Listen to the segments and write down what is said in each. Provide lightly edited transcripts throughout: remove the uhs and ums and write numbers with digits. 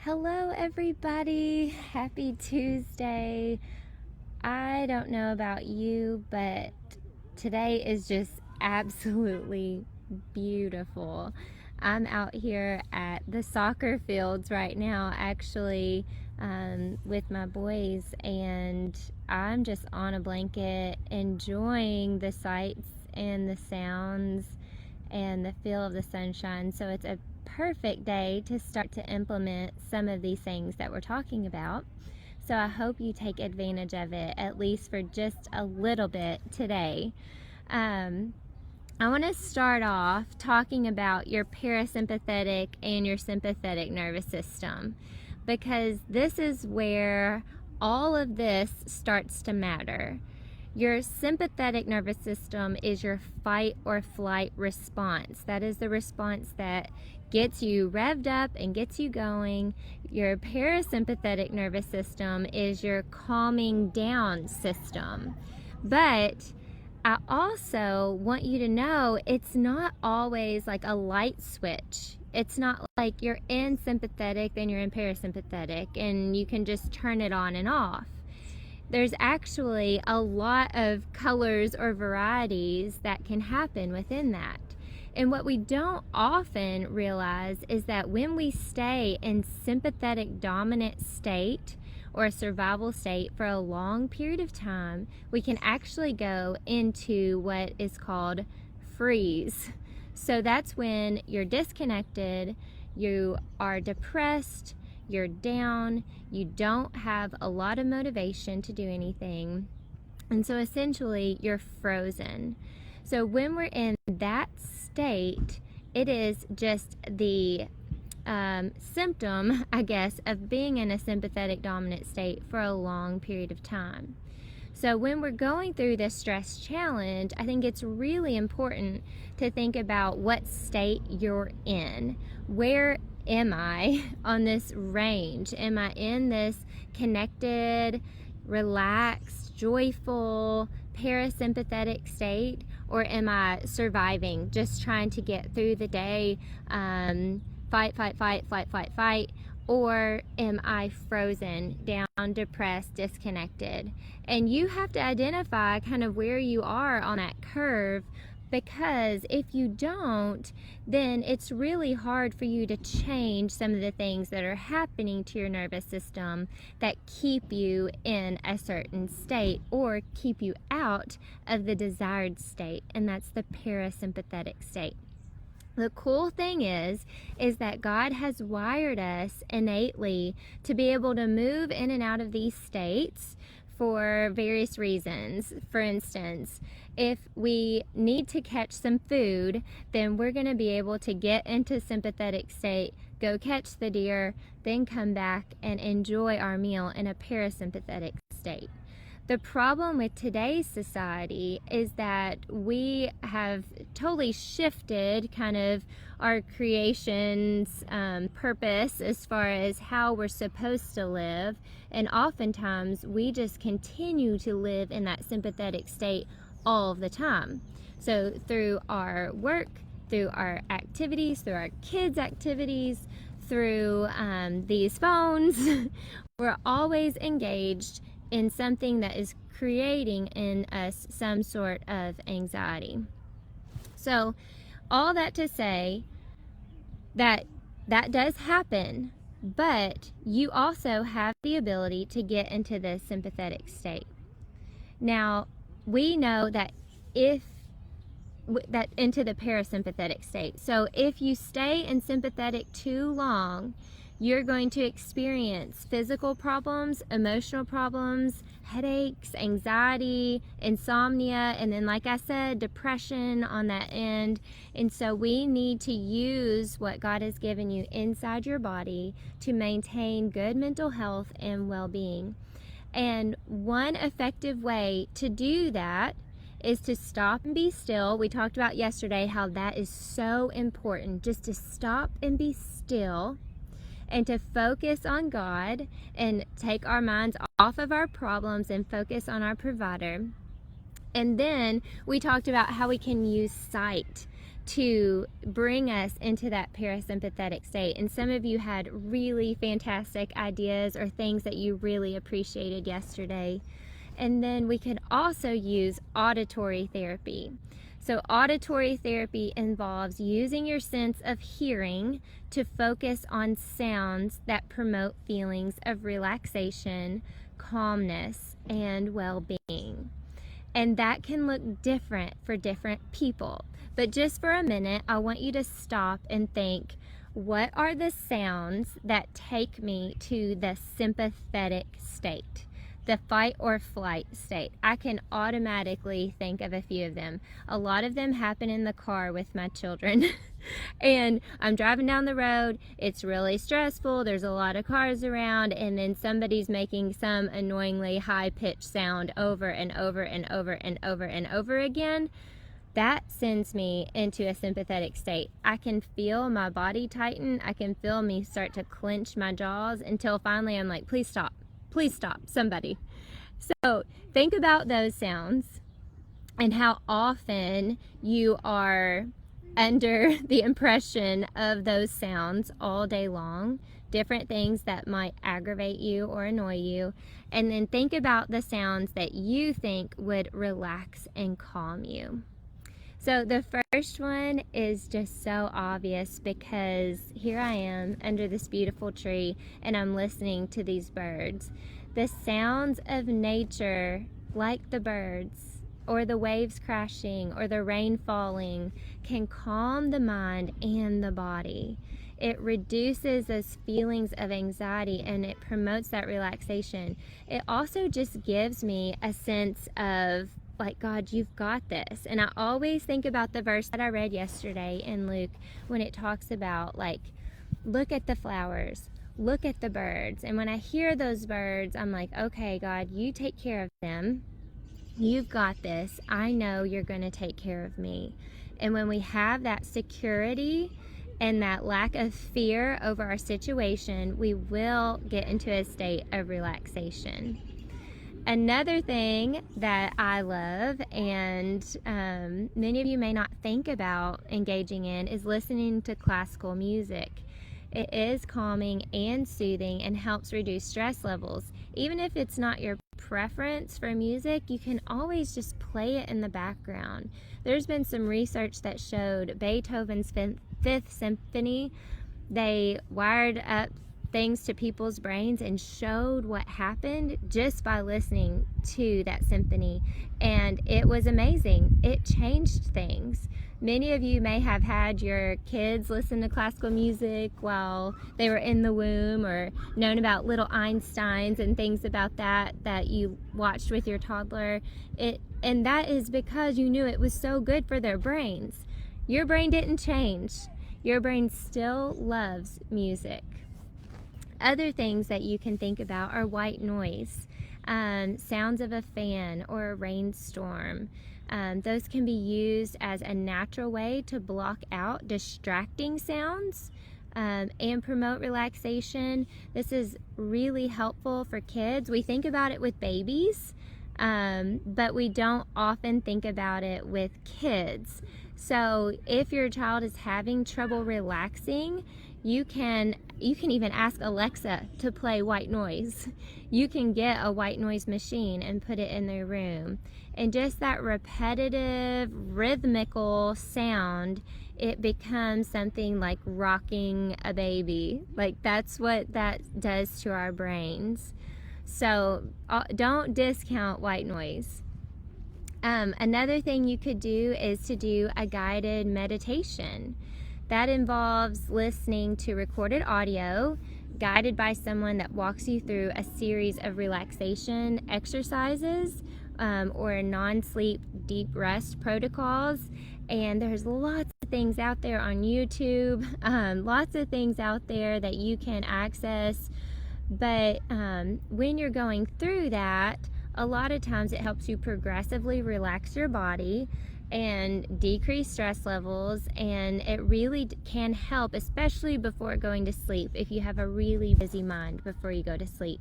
Hello, everybody. Happy Tuesday. I don't know about you, but today is just absolutely beautiful. I'm out here at the soccer fields right now, actually, with my boys, and I'm just on a blanket enjoying the sights and the sounds and the feel of the sunshine. So it's a perfect day to start to implement some of these things that we're talking about. So I hope you take advantage of it, at least for just a little bit today. I want to start off talking about your parasympathetic and your sympathetic nervous system, because this is where all of this starts to matter. Your sympathetic nervous system is your fight or flight response. That is the response that gets you revved up and gets you going. Your parasympathetic nervous system is your calming down system. But I also want you to know it's not always like a light switch. It's not like you're in sympathetic, then you're in parasympathetic, and you can just turn it on and off. There's actually a lot of colors or varieties that can happen within that. And what we don't often realize is that when we stay in sympathetic dominant state or a survival state for a long period of time, we can actually go into what is called freeze. So that's when you're disconnected, you are depressed, you're down, you don't have a lot of motivation to do anything, and so essentially you're frozen. So when we're in that state, it is just the symptom, I guess, of being in a sympathetic dominant state for a long period of time. So when we're going through this stress challenge, I think it's really important to think about what state you're in. Where am I on this range? Am I in this connected, relaxed, joyful, parasympathetic state? Or am I surviving, just trying to get through the day, fight, fight, fight, fight, fight, fight? Or am I frozen, down, depressed, disconnected? And you have to identify kind of where you are on that curve, because if you don't, then it's really hard for you to change some of the things that are happening to your nervous system that keep you in a certain state or keep you out of the desired state, and that's the parasympathetic state. The cool thing is that God has wired us innately to be able to move in and out of these states for various reasons. For instance, if we need to catch some food, then we're going to be able to get into sympathetic state, go catch the deer, then come back and enjoy our meal in a parasympathetic state. The problem with today's society is that we have totally shifted kind of our creation's purpose as far as how we're supposed to live, and oftentimes we just continue to live in that sympathetic state all of the time. So through our work, through our activities, through our kids' activities, through these phones, we're always engaged in something that is creating in us some sort of anxiety. So all that to say that does happen, but you also have the ability to get into the sympathetic state. Now, we know that into the parasympathetic state. So if you stay in sympathetic too long, you're going to experience physical problems, emotional problems, headaches, anxiety, insomnia, and then, like I said, depression on that end. And so we need to use what God has given you inside your body to maintain good mental health and well-being. And one effective way to do that is to stop and be still. We talked about yesterday how that is so important, just to stop and be still and to focus on God and take our minds off of our problems and focus on our provider. And then we talked about how we can use sight to bring us into that parasympathetic state. And some of you had really fantastic ideas or things that you really appreciated yesterday. And then we could also use auditory therapy. So auditory therapy involves using your sense of hearing to focus on sounds that promote feelings of relaxation, calmness, and well-being. And that can look different for different people. But just for a minute, I want you to stop and think, what are the sounds that take me to the sympathetic state? The fight or flight state. I can automatically think of a few of them. A lot of them happen in the car with my children. And I'm driving down the road, it's really stressful, there's a lot of cars around, and then somebody's making some annoyingly high-pitched sound over and over and over and over and over again. That sends me into a sympathetic state. I can feel my body tighten, I can feel me start to clench my jaws until finally I'm like, please stop, somebody. So think about those sounds and how often you are under the impression of those sounds all day long, different things that might aggravate you or annoy you, and then think about the sounds that you think would relax and calm you. So the first one is just so obvious because here I am under this beautiful tree and I'm listening to these birds. The sounds of nature, like the birds, or the waves crashing, or the rain falling, can calm the mind and the body. It reduces those feelings of anxiety and it promotes that relaxation. It also just gives me a sense of, like, God, you've got this. And I always think about the verse that I read yesterday in Luke when it talks about, like, look at the flowers, look at the birds. And when I hear those birds, I'm like, okay, God, you take care of them. You've got this. I know you're going to take care of me. And when we have that security and that lack of fear over our situation, we will get into a state of relaxation. Another thing that I love, and many of you may not think about engaging in, is listening to classical music. It is calming and soothing and helps reduce stress levels. Even if it's not your preference for music, you can always just play it in the background. There's been some research that showed Beethoven's Fifth Symphony, they wired up things to people's brains and showed what happened just by listening to that symphony, and it was amazing. It changed things. Many of you may have had your kids listen to classical music while they were in the womb, or known about little Einsteins and things about that you watched with your toddler. And that is because you knew it was so good for their brains. Your brain didn't change. Your brain still loves music. Other things that you can think about are white noise, sounds of a fan or a rainstorm. Those can be used as a natural way to block out distracting sounds and promote relaxation. This is really helpful for kids. We think about it with babies, but we don't often think about it with kids. So if your child is having trouble relaxing, you can even ask Alexa to play white noise. You can get a white noise machine and put it in their room. And just that repetitive, rhythmical sound, it becomes something like rocking a baby. Like, that's what that does to our brains. So don't discount white noise. Another thing you could do is to do a guided meditation. That involves listening to recorded audio guided by someone that walks you through a series of relaxation exercises or non-sleep deep rest protocols. And there's lots of things out there on YouTube, lots of things out there that you can access. But when you're going through that, a lot of times it helps you progressively relax your body and decrease stress levels, and it really can help, especially before going to sleep, if you have a really busy mind before you go to sleep.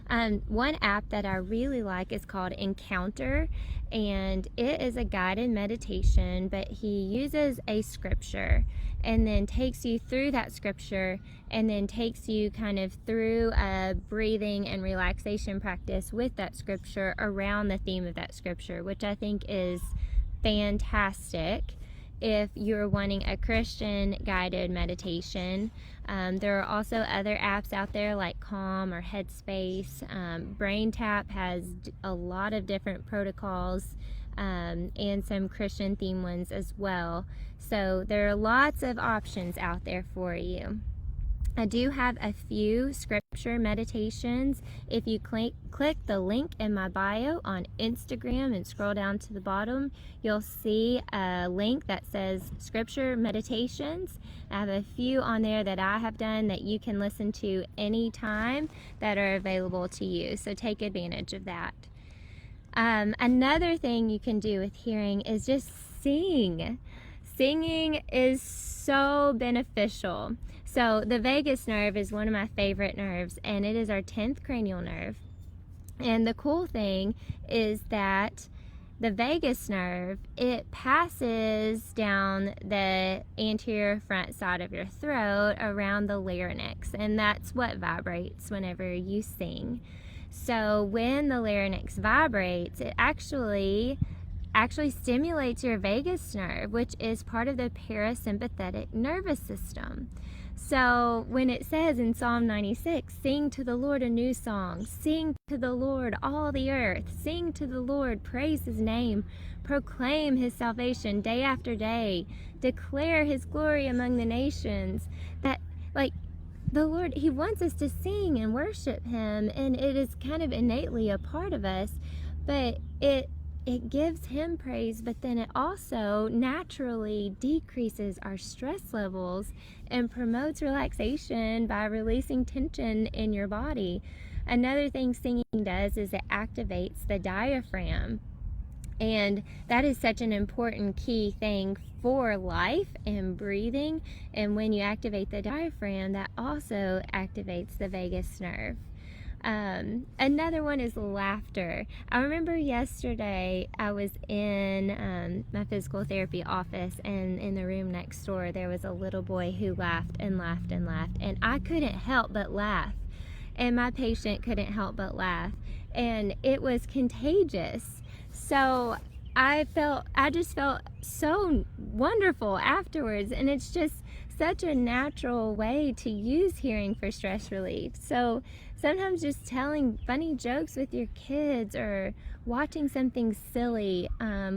One app that I really like is called Encounter, and it is a guided meditation, but he uses a scripture and then takes you through that scripture and then takes you kind of through a breathing and relaxation practice with that scripture around the theme of that scripture, which I think is fantastic if you're wanting a Christian guided meditation. There are also other apps out there like Calm or Headspace. BrainTap has a lot of different protocols and some Christian theme ones as well. So there are lots of options out there for you. I do have a few scripture meditations. If you click the link in my bio on Instagram and scroll down to the bottom, you'll see a link that says scripture meditations. I have a few on there that I have done that you can listen to anytime that are available to you. So take advantage of that. Another thing you can do with hearing is just sing. Singing is so beneficial. So the vagus nerve is one of my favorite nerves, and it is our 10th cranial nerve. And the cool thing is that the vagus nerve, it passes down the anterior front side of your throat around the larynx, and that's what vibrates whenever you sing. So when the larynx vibrates, it actually stimulates your vagus nerve, which is part of the parasympathetic nervous system. So when it says in Psalm 96, sing to the Lord a new song, sing to the Lord all the earth, sing to the Lord, praise his name, proclaim his salvation day after day, declare his glory among the nations, that like the Lord, he wants us to sing and worship him, and it is kind of innately a part of us, but it gives him praise, but then it also naturally decreases our stress levels and promotes relaxation by releasing tension in your body. Another thing singing does is it activates the diaphragm, and that is such an important key thing for life and breathing. And when you activate the diaphragm, that also activates the vagus nerve. Another one is laughter. I remember yesterday I was in my physical therapy office, and in the room next door there was a little boy who laughed and laughed and laughed, and I couldn't help but laugh, and my patient couldn't help but laugh, and it was contagious. So I just felt so wonderful afterwards, and it's just such a natural way to use hearing for stress relief. So sometimes just telling funny jokes with your kids or watching something silly.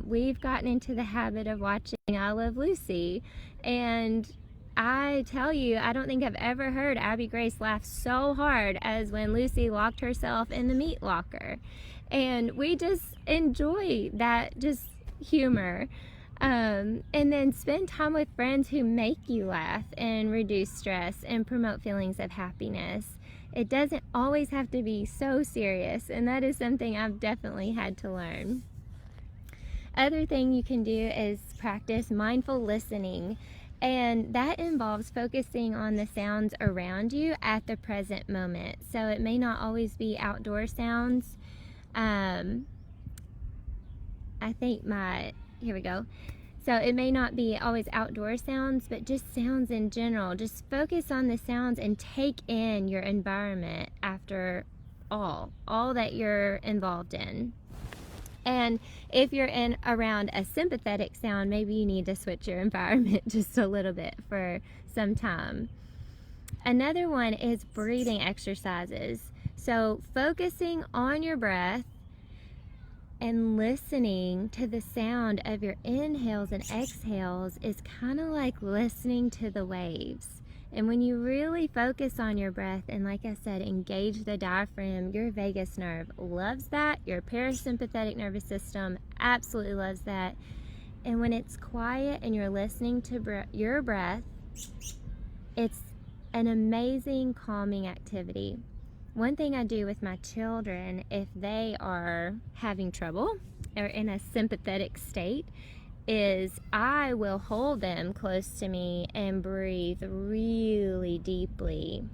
We've gotten into the habit of watching I Love Lucy, and I tell you, I don't think I've ever heard Abby Grace laugh so hard as when Lucy locked herself in the meat locker. And we just enjoy that just humor. And then spend time with friends who make you laugh and reduce stress and promote feelings of happiness. It doesn't always have to be so serious, and that is something I've definitely had to learn. Other thing you can do is practice mindful listening, and that involves focusing on the sounds around you at the present moment. So it may not always be outdoor sounds. Here we go. So it may not be always outdoor sounds, but just sounds in general. Just focus on the sounds and take in your environment after all that you're involved in. And if you're in around a sympathetic sound, maybe you need to switch your environment just a little bit for some time. Another one is breathing exercises. So focusing on your breath and listening to the sound of your inhales and exhales is kind of like listening to the waves. And when you really focus on your breath and, like I said, engage the diaphragm, your vagus nerve loves that. Your parasympathetic nervous system absolutely loves that. And when it's quiet and you're listening to your breath, it's an amazing calming activity. One thing I do with my children, if they are having trouble or in a sympathetic state, is I will hold them close to me and breathe really deeply,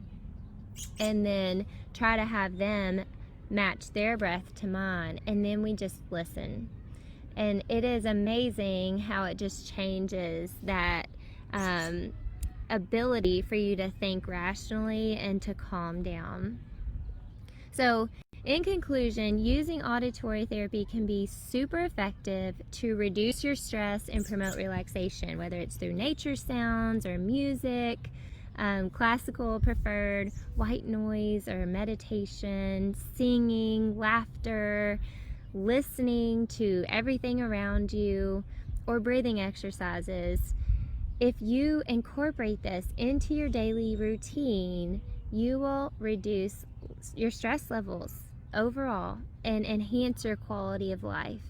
and then try to have them match their breath to mine, and then we just listen. And it is amazing how it just changes that ability for you to think rationally and to calm down. So, in conclusion, using auditory therapy can be super effective to reduce your stress and promote relaxation, whether it's through nature sounds or music, classical preferred, white noise or meditation, singing, laughter, listening to everything around you, or breathing exercises. If you incorporate this into your daily routine, you will reduce your stress levels overall and enhance your quality of life.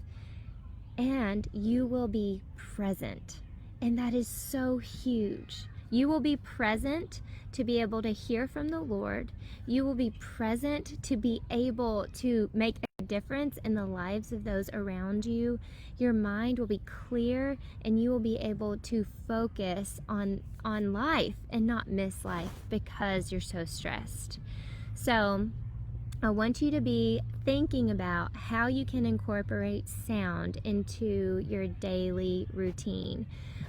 And you will be present. And that is so huge. You will be present to be able to hear from the Lord. You will be present to be able to make a difference in the lives of those around you. Your mind will be clear, and you will be able to focus on life and not miss life because you're so stressed. So I want you to be thinking about how you can incorporate sound into your daily routine.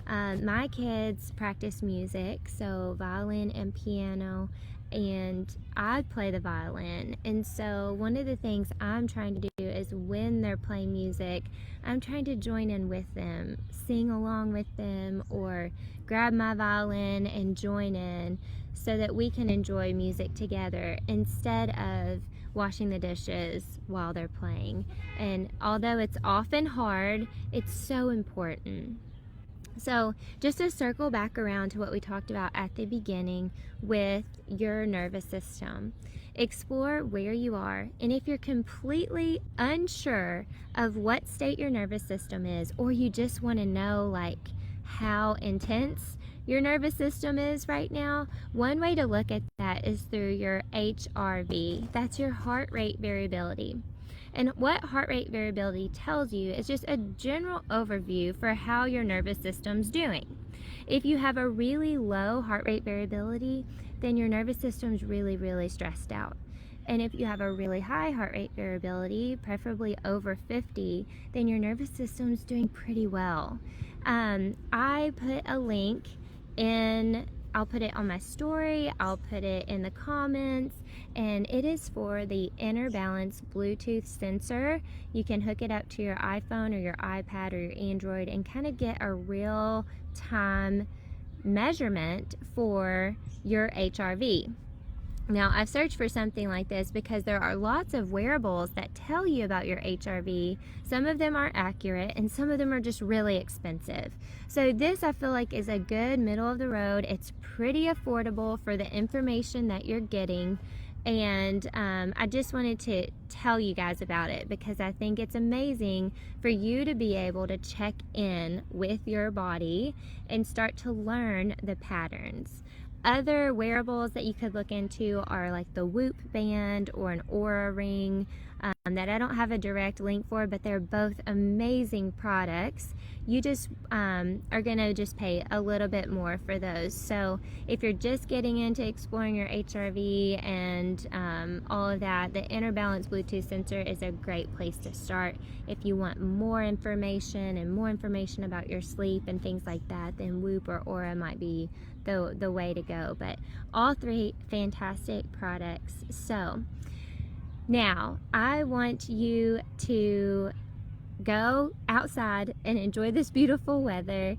My kids practice music, so violin and piano, and I play the violin. And so one of the things I'm trying to do is when they're playing music, I'm trying to join in with them, sing along with them, or grab my violin and join in so that we can enjoy music together instead of washing the dishes while they're playing. And although it's often hard, it's so important. So just to circle back around to what we talked about at the beginning with your nervous system, explore where you are. And if you're completely unsure of what state your nervous system is, or you just want to know like how intense your nervous system is right now, one way to look at that is through your HRV. That's your heart rate variability. And what heart rate variability tells you is just a general overview for how your nervous system's doing. If you have a really low heart rate variability, then your nervous system's really, really stressed out. And if you have a really high heart rate variability, preferably over 50, then your nervous system's doing pretty well. I put a link I'll put it on my story, I'll put it in the comments, and it is for the Inner Balance Bluetooth sensor. You can hook it up to your iPhone or your iPad or your Android and kind of get a real time measurement for your HRV. Now, I've searched for something like this because there are lots of wearables that tell you about your HRV. Some of them are accurate and some of them are just really expensive. So this, I feel like, is a good middle of the road. It's pretty affordable for the information that you're getting. And I just wanted to tell you guys about it because I think it's amazing for you to be able to check in with your body and start to learn the patterns. Other wearables that you could look into are like the Whoop band or an Aura ring that I don't have a direct link for, but they're both amazing products. You just are going to just pay a little bit more for those. So if you're just getting into exploring your HRV and all of that, the Inner Balance Bluetooth sensor is a great place to start. If you want more information and more information about your sleep and things like that, then Whoop or Aura might be the way to go. But all three fantastic products. So now I want you to go outside and enjoy this beautiful weather.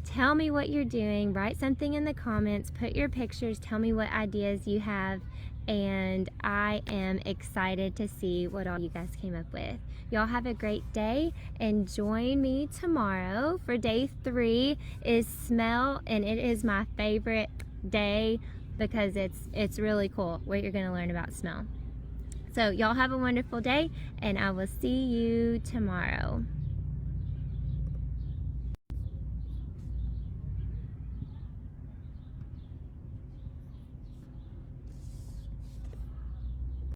Tell me what you're doing. Write something in the comments. Put your pictures. Tell me what ideas you have. And I am excited to see what all you guys came up with. Y'all have a great day and join me tomorrow for day 3 is smell, and it is my favorite day because it's really cool what you're going to learn about smell. So y'all have a wonderful day, and I will see you tomorrow.